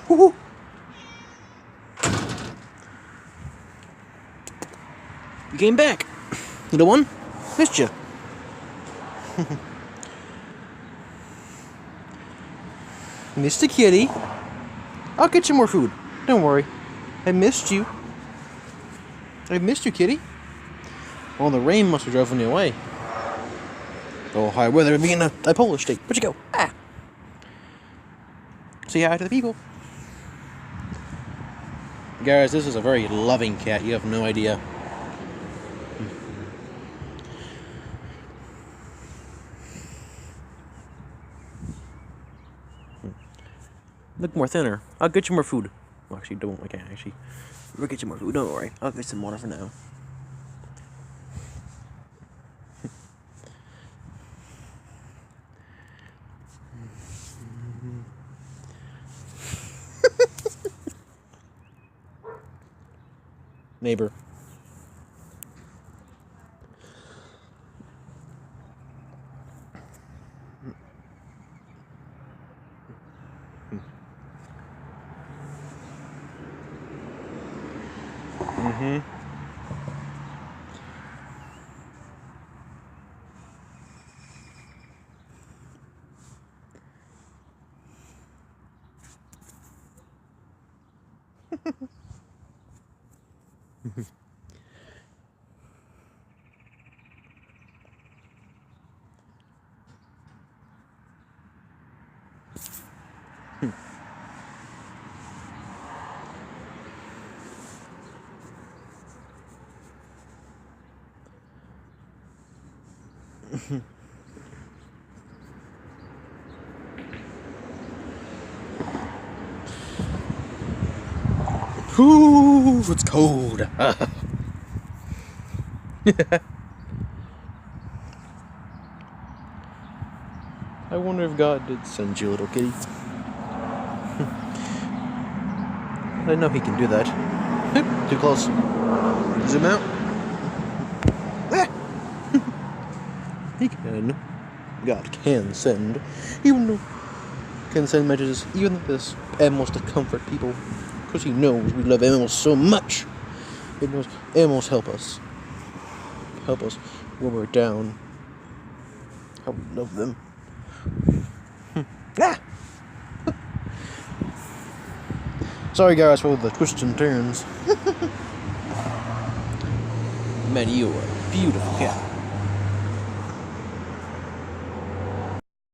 Woohoo! You came back, little one. Missed you. Mr. Kitty, I'll get you more food. Don't worry. I missed you. I missed you, Kitty. Well, the rain must have driven you away. Oh, high weather being a Polish state. Where'd you go? Ah! Say hi to the people. Guys, this is a very loving cat. You have no idea. Look more thinner. I'll get you more food. Well, actually, don't. I can't actually. We'll get you more food. Don't worry. I'll get some water for now. Neighbor. Ooh, it's cold. I wonder if God did send you, little kitty. I know He can do that. Too close. Zoom out. He can. God can send. Even though can send messages, even like this, animals to comfort people. Because He knows we love animals so much. He knows animals help us. Help us when we're down. How we love them. Ah! Sorry guys for the twists and turns. Man, you are a beautiful cat.